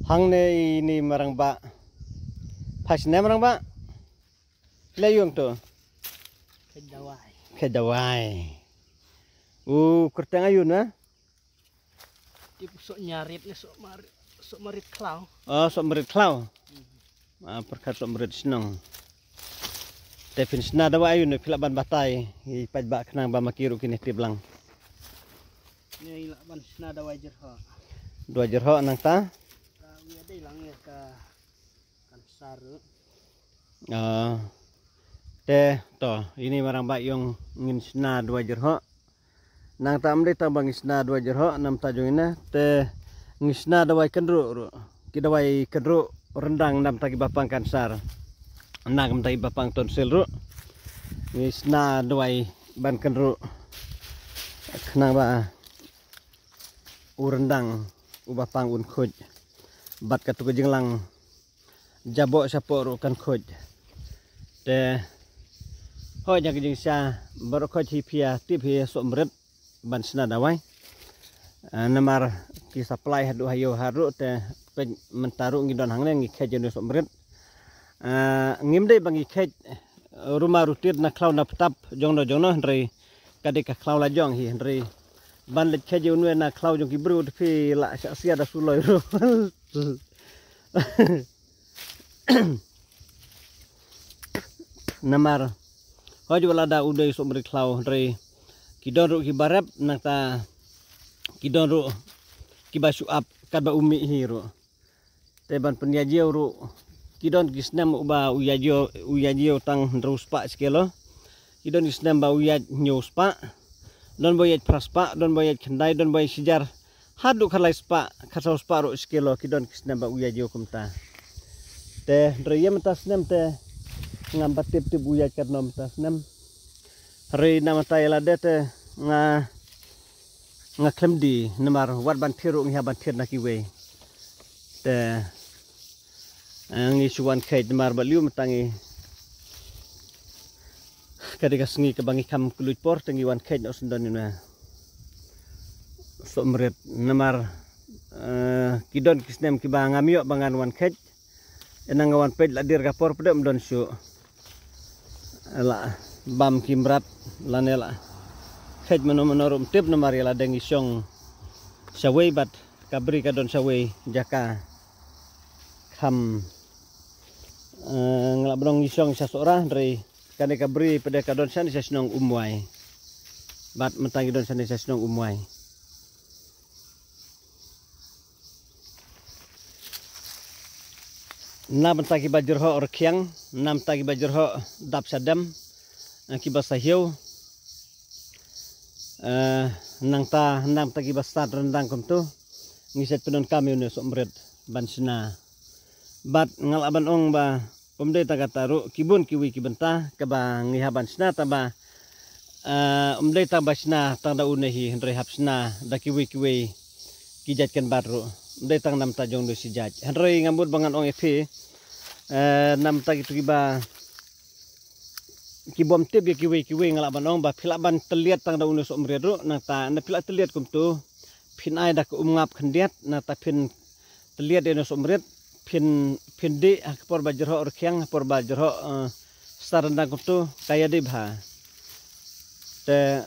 Hang ini marang ba. Pas ne marang ba. Layung tu. Kedawai. Kedawai. Kertang ayun na. Tipu sok nyarit ni sok marit klau. Oh, sok merit klau. Perkat sok merit senang. Tapi sena dawa ayun pilak ban batai. Ipat ba kenang ba makiru kini tiblang. Ni ilak ban senada wajar ha. 2 jerho nang ta. Kami ada ilang ya ke kansar. Ini marang ba yung ngin sena 2 jerho. Nang ta amde ta bang sena 2 jerho nam ta jong ina te ngisna dawai kendru kidawai kendru rendang nam ta bapang kansar. Nang ta bapang tonsil ru. Ngisna dawai ban kendru. Kenang ba rendang ubapang un khoj. Bat katu jenglang jabok sapo ru kan khoj. Te hoi jak jeng sia baru khoj hi pia tip hi sok meret ban sena dawai. Namar ki supply hadu hayo haru te mentaru ngidon hangne ngi khej no sok meret. Ngimde bangi khej rumah rutir na klau na petap jongno ndrei kadika klau la jong hi ndrei ban let khej unwe na klau jong ki bru fi la sia da suloi ru. Namar hoju wala da udai sok meret klau ndrei kidon ru ki barap nang ta kidon ru ki basu ap kad ba umi hi ru. Te ban penyajiu ru kidon kisnam uba uyajio tang ndrus pa skelo. Kidon kisnam ba uyaj nyus pa. Don boyet praspa, don boyet kendai, don boyet sijar. Hadu kalai spa, kasau spa ru skelo kidon kisnam ba uyajio kumta. Te ndreye mata snam te ngambat tip uyaj kadno mata snam. Hari namata elade te nga klemdi namar wat ban thiru ngha ban thir na kiwe. Te ngi suwan khej namar baliu matangi kadika sengi kebangi kam kulit por tengi wan khej no sendon ina. Sok meret namar kidon kisnem ki ba ngamio bangan wan khej. Enang wan pej ladir kapor pedem don su. La bam kimrat lanela khej menorum tip namar yala dengi syong sawei bat kabri kadon sawei jaka kam ngelak benong isong sasora dari kane kabri pada kadon san sasnong umwai bat mentangi don san sasnong umwai. Na bentagi bajurho orkiang nam tagi bajurho dap sadam kibas sahiu nang tagi basat rendang kumtu ngiset penon kami unu sok meret ban sena. Bat ngal aban ong ba umde taga taru kibun kiwi kibenta kaba ngihaban sena taba umde taba sena tang da unehi hendre hap sena da kiwi kijatkan baru umde tang nam tajong do sijaj hendre ngambut bangan ong efi nam tagi tu kiba kibom tip kiwi ngal aban ong ba philaban teliat tang da unus umre ru nang ta na phila teliat kumtu phin ai da ku umngap khendiat na ta phin teliat unus umret pin di por bajro orkiang por bajro sarandang kumtu kaya di bha te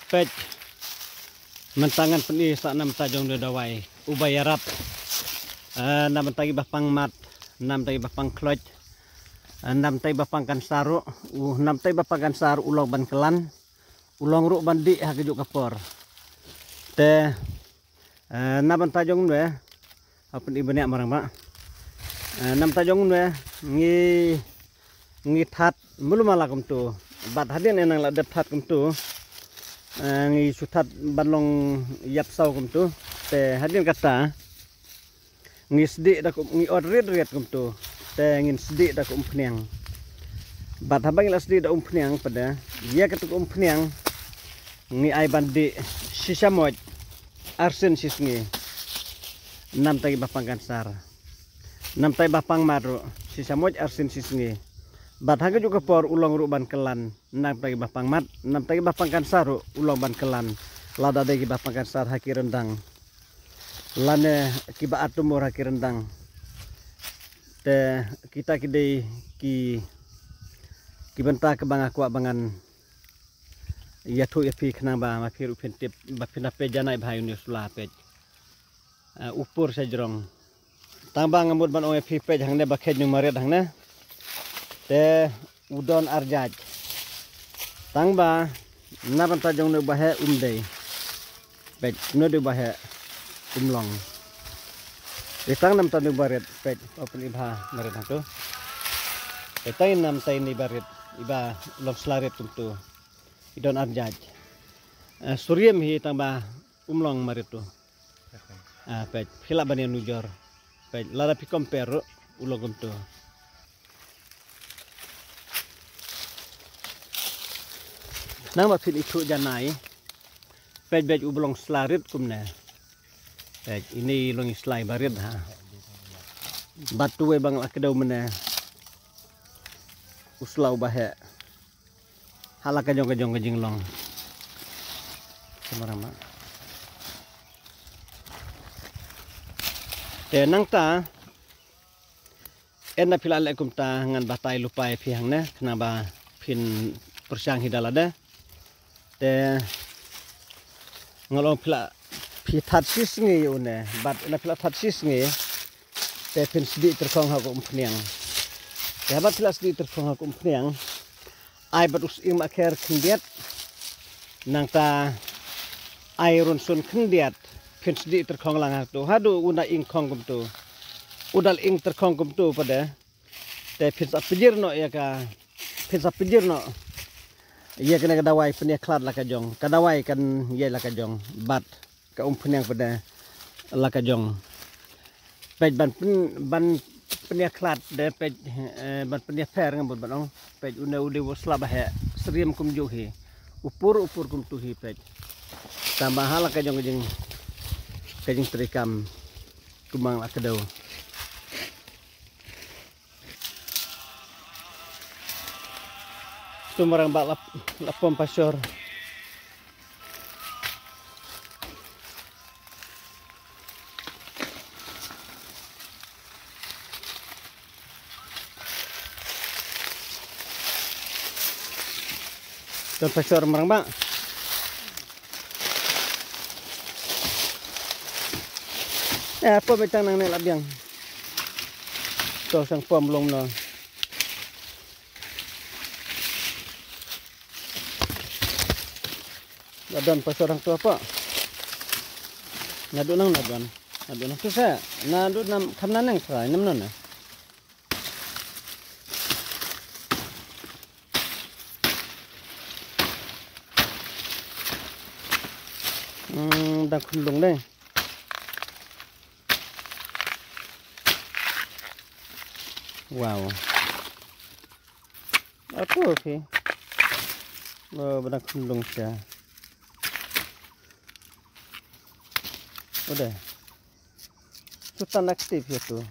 pej mentangan peni sak nam tajong do dawai ubayarap nam tagi bapang mat nam tagi bapang kloj nam tagi bapang kansaru nam tagi bapang kansaru ulong ban kelan ulong ru bandi ha kejuk kapor te nam tajong do apa ni banyak marang mak nam tajong ne ngi that mulu malakum tu bat hadin enang la dat that kum tu ngi suthat balong yap sau kum tu te hadin kata ngi sedi dak ngi odrit kum tu te ngin sedi dak pniang bat habang la sedi dak pniang pada dia ketuk pniang ngi ai bandi sisamoj arsen sisngi nam tagi bapang kansar nam tagi bapang maru sisamoj arsen sisngi bat haga juga por ulong ruban kelan nam tagi bapang mat nam tagi bapang kansar ulong ban kelan lada dagi bapang kansar haki rendang lane kiba atum ora ki rendang te kita kidei ki benta ke bang aku bangan ya thu ya pi khna ba ma phiru phin tip ba phina pe janai bhai ni sula pe upur sajrong tamba ngamut ban oi phi pe hangne ba khet nu maret hangne te udon arjaj tangba na ban ta jong nu ba he dei pe no de ba he long itang nam tanu baret pet open ibha maret hangto itang nam tai ni baret iba lok slaret tumtu idon arjaj suryam hi tamba umlong maret tu pet phila bani nujor pet lara pi compare ulogum tu nang ma phil itu janai pet bet ublong slaret kumne ini long islai barit ha batu we bang akedau mena uslau bahe halaka jong kejing long semarama te nang ta enna phila alaikum ta ngan batai lupai phihang ne kenaba phin persang hidalada te ngolong phila phi that sis ngi une bat na phila that sis ngi te phin sdi terkhong ha ko umphniang te bat phila sdi terkhong ha ko umphniang ai bat us im akher khndiat nang ta ai ron sun khndiat phin sdi terkhong lang ha to hadu una ing khong kum to udal ing terkhong kum to pada te phin sa pijir no ya ka phin sa pijir no ya kena kadawai penia klat la ka jong kadawai kan ye la ka jong bat ka peniang pada lakajong pej ban penia klat de pej ban penia per ngambut banong pej una ude waslaba he seriam kum juhi upur kum tuhi pej tambah hala kajong kajing terikam kumang lakadau tumarang bak lapom pasyor dan pasyor marang ba apa betang nang nek labiang to sang pom long no nadon pasyor ang to apa nadon tu sa nadon nam khamna nang sai nam non na đang khung đây wow apa okey đang khung cha udah hutan aktif ya tuh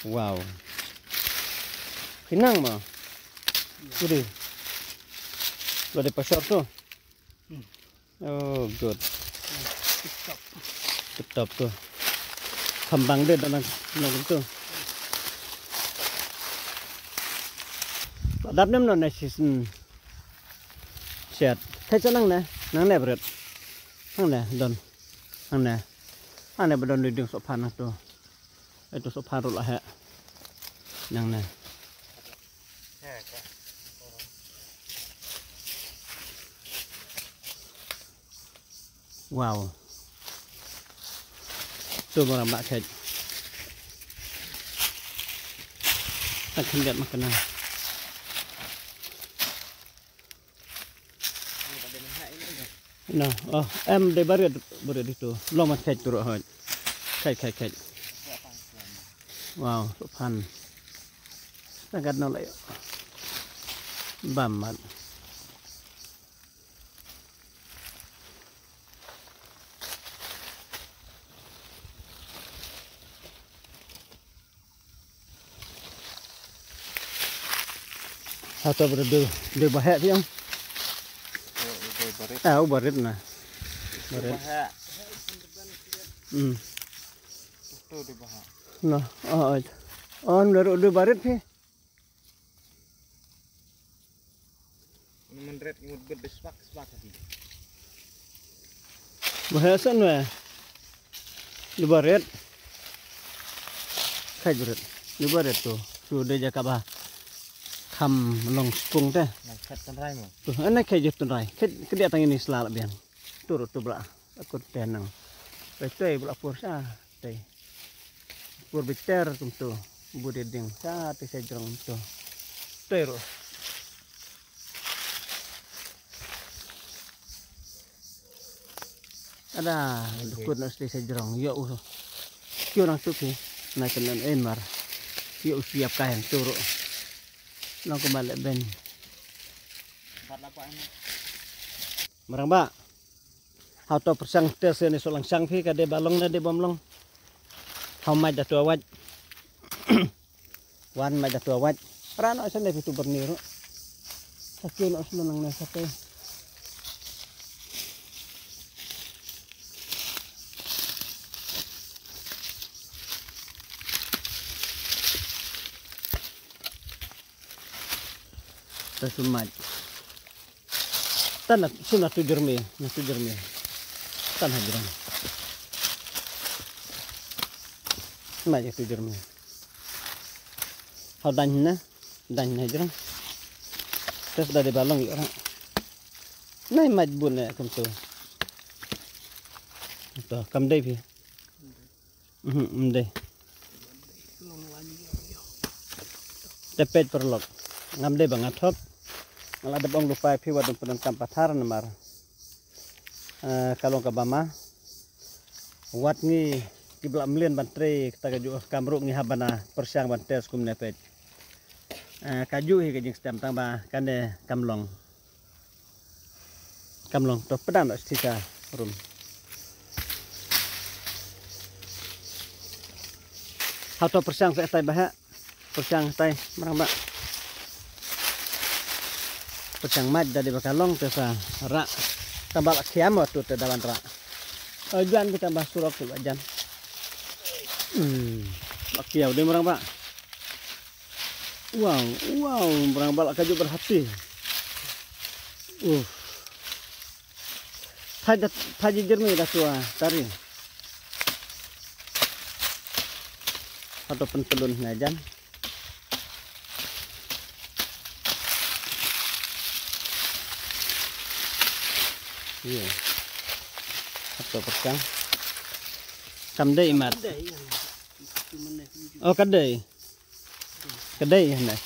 wow pinang mah udah pasar tuh oh good tetap tuh kembang deh dan itu đáp ném nó này sẹt thấy cho năng này bớt năng này đòn năng này anh này bớt đòn đường sop pan itu itu sop pan rồi lah năng này wow tuh orang bak kek akan lihat makanan nah oh em de baret itu long mat kek turut hoj kek wow sopan sangat nolak bamat atau berdua bahaya yang barit nah barit Tuh di bawah. Nah, on udah barit sih. Menret ngud bespak tadi. Bahasan weh. Di barit. Kai barit. Di barit tuh. Sudah jaka bah. Kam long spung teh. Nah, kat rai mo. Tuh, anak kai jut rai. Ke dia tang ini selala bian. Turut tu bela. Aku tenang. Betul bela pursa. Teh. Pur biter tu. Bude ding. Sa te saya jerong tu. Tero. Ada dukut nak saya jerong. Ya kyo nang tu ki. Nak kenan emar. Ya siap kain turu. Nang kembali ben. Marang ba. Hau to persang tes ni solang sang phi ka de balong na de bomlong. Hau mai da tua wat. Wan mai da tua wat. Rano sa ne pitu berniro. Sakyo na senang na sate. Tersumat. Tanah sunat tu jermi, nasi jermi. Tanah jermi. Macam tu jermi. Hau dan jermi. Terus dari balong ya orang. Nai majbun ya kum tu. Tu kam dai pi. Dai. Tepet perlok. Ngam dai bangat hop. Ngala ada bang lupa pi wadon penan kampatar namar. Kalau ke bama wat ngi kibla melian bantre kita kaju kamruk ngi habana persiang bantes kum nepet. Kaju hi kajing stem tamba kande kamlong to pedan stika rum. Hato persiang fe tai bah. Persiang tai marang ba. Persiang maj dari bakalong tesa rak tambah kiamat tu dalam rak. Jan kita tambah surok tu jan. Kiau dia marang ba. Wow, marang ba kaju berhati. Thaji jermi dah tua tari. Atau pentelun ngajan. Iya. Atau percang. Kamdai mat. Oh kadai. Kadai ya nih.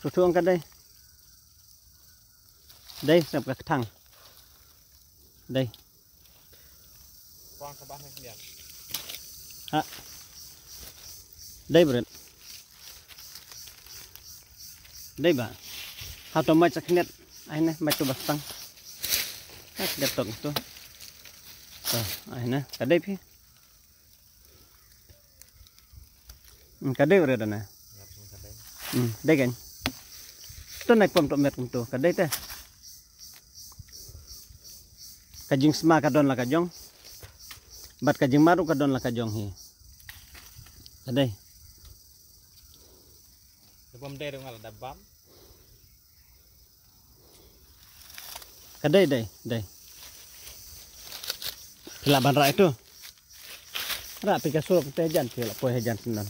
Susuang kadai. Đây sập cái thằng. Đây. Quang ke bawah ni lihat. Ha. Đây beren. Đây ba. Atau macam net. Aina macam bastang. Kat datang tu. Aina kadai pi. Kadai beren na. Đây kan. Tu naik pom tok met tu. Kadai teh. Kajing sma kadon la kajong. Bat kajing maru kadon la kajong hi. Adai. Sebelum dia ngal dabam. Kadai dai. Pila banra itu. Ra pika surup teh jan pila poe jan senan.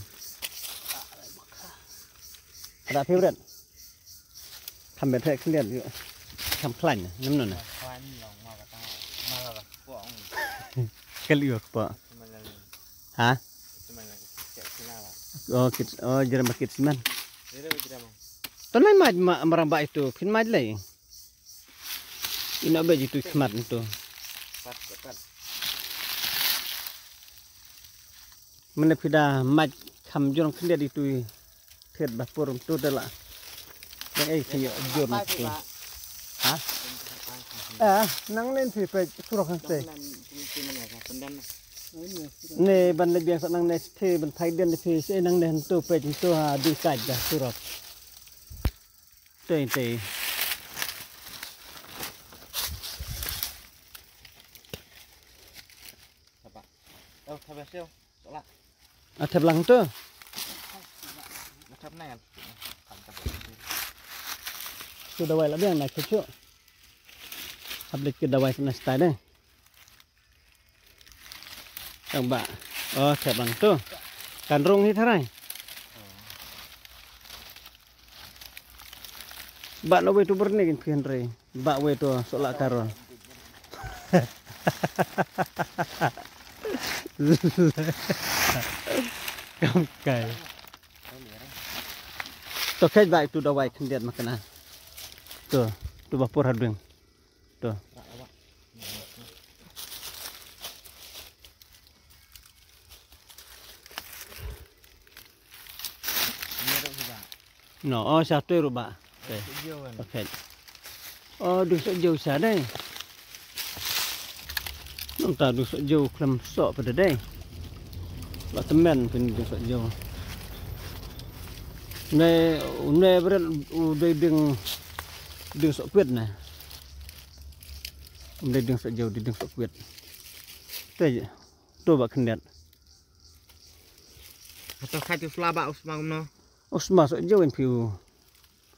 Ra favorite. Kamben thek lian yo. Kam klan nam non. Kali apa? Hah? Oh, jerem bakit siman. Tonai maj merambak itu, pin maj lagi. Ini apa itu smart itu? Mana pida maj kam jorong kendia itu thiet bapur tu telah. Yang kayu jor itu. Hah? Nang len phi pe surok kan te. Ne ban le biang nang ne the ban thai den phi se nang ne tu pe tu ha di kaj da surok. Te. Đâu thay về siêu. Chỗ lạ. Thep lang tu. Nó thấp này. Thành tập. Tu dawai labiang nak kecu. Update ke dawai sana style deh. Tang ba. Oh, thep lang tu. Kan rong ni tharai. Ba no we tu berni kin pian re. Ba we tu solak karon. Kam kai. To kai ba tu dawai kendiat makana. Tu bapur hadung. Tu. No, oh satu ruba. Okay. Okay. Oh, duk sok jauh sa dai. Nong ta duk sok jauh kelam sok pada dai. La temen pun duk sok jauh. Nei berat udah ding sok kuat nah. Udah ding sok jauh ding sok kuat. Tu bak kendat. Atau khai tu selaba usmang no. Osma sok jauh piu.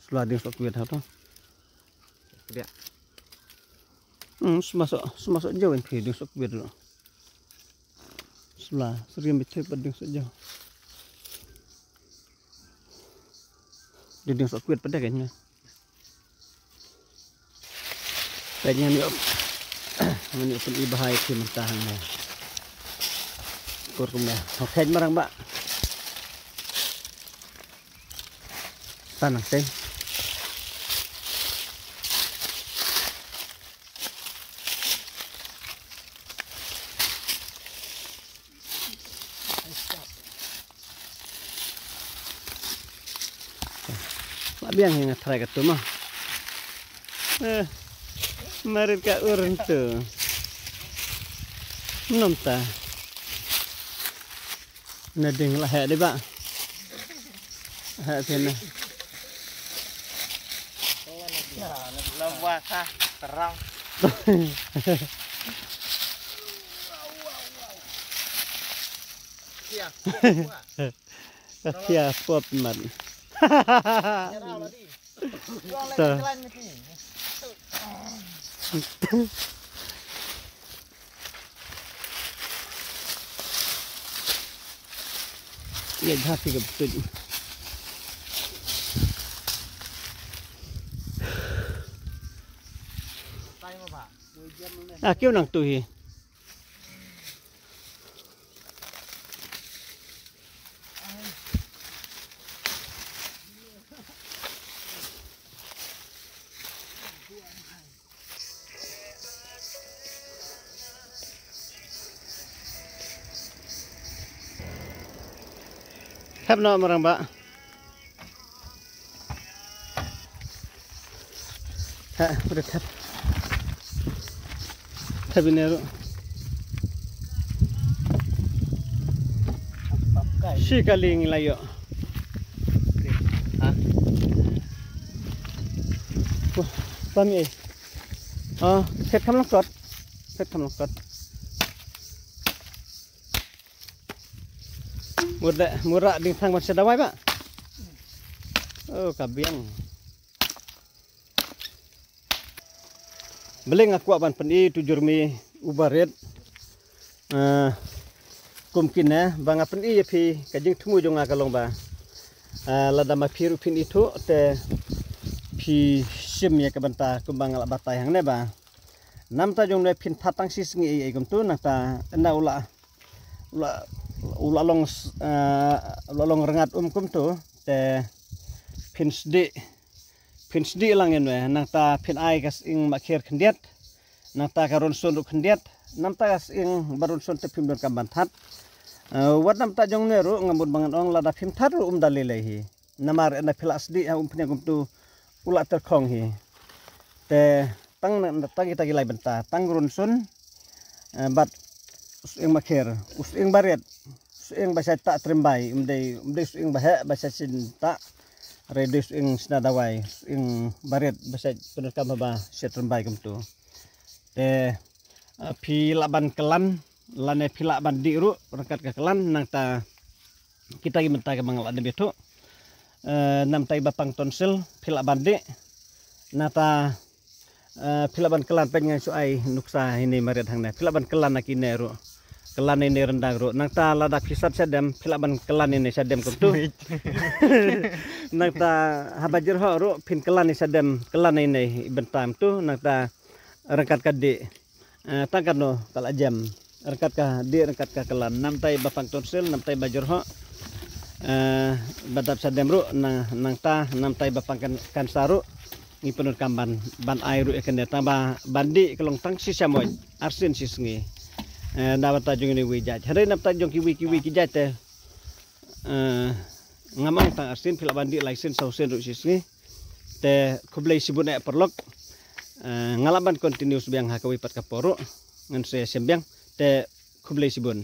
Selah ding sok kuat ha tu. Dia. Semasuk jauh piu ding sok kuat dulu. Selah sering becek ding sok jauh. Ding sok kuat pada kayaknya. Kayaknya ni pun ibahai ke mentahan ni. Kurumnya. Okey marang ba. Tanang teh. Biang yang try kat tu mah. Mari ka urun tu. Nom ta. Nading lah hai deh, Pak. Hai sini. Lewat kah terang. Siap pop man. Ya hati ke betul. Kêu nang tu hi. Thap no marang ba. Ha, udah thap. Thap ini ro. Si kaling layo. Ha. Wah, pami. Oh, set kam lokot. Set kam lokot. Murah di tang macam dawai Pak. Oh kabiang. Beleng aku aban peni tujur mi ubaret. Kumkin bang apan i pi kajing temu jong akalong ba. Lada ma piru pin itu te pi sim ya kabanta kumbang ala batai hang ne ba. Nam ta jong ne pin patang sis ngi ai kum tu na ta na ula long rengat kum tu te pinsdi lang en we nang ta pin ai kas ing makhir khendiat nang ta karon son ru khendiat nam ta kas ing barun son te pim don kamban that wat nam ta jong ne ru ngambut bangan ong lada pim that ru dalile hi namar na philas di punya kum tu ula terkhong hi te tang kita gilai benta tang run son bat ing makhir ing baret ing bahasa tak terembai umdai ing bahasa cinta redus ing snadawai ing baret bahasa penekam ba set terembai kum tu te pi laban kelan lane pila bandi ru rangkat ka kelan nang ta kita gi mentai ka mangal ade beto nam tai bapang tonsil pila bandi nata pila ban kelan pengen suai nuksa ini maret hang na pila ban kelan nakine ru kelan ini rendang ru nang ta lada kisat sedem pila ban kelan ini sedem kutu nang ta habajir ho ru pin kelan ini sedem kelan ini bentam tu nang ta rangkat ka di tangkan no kala jam rangkat ka di rangkat ka kelan nam tai bapang tonsil nam tai bajur ho badap sedem ru nang ta nam tai bapang kan saru ngi penur kamban ban air ru ekene tamba bandi kelong tang sisa moy arsin sisngi dapat tajung ini wijaj hari nam tajung kiwi ki jate ngamang tang arsin pila bandi laisin sausen ru sisngi te kublai sibun e perlok ngalaban continuous biang hakawi pat kaporo ngan se sembiang te kublai sibun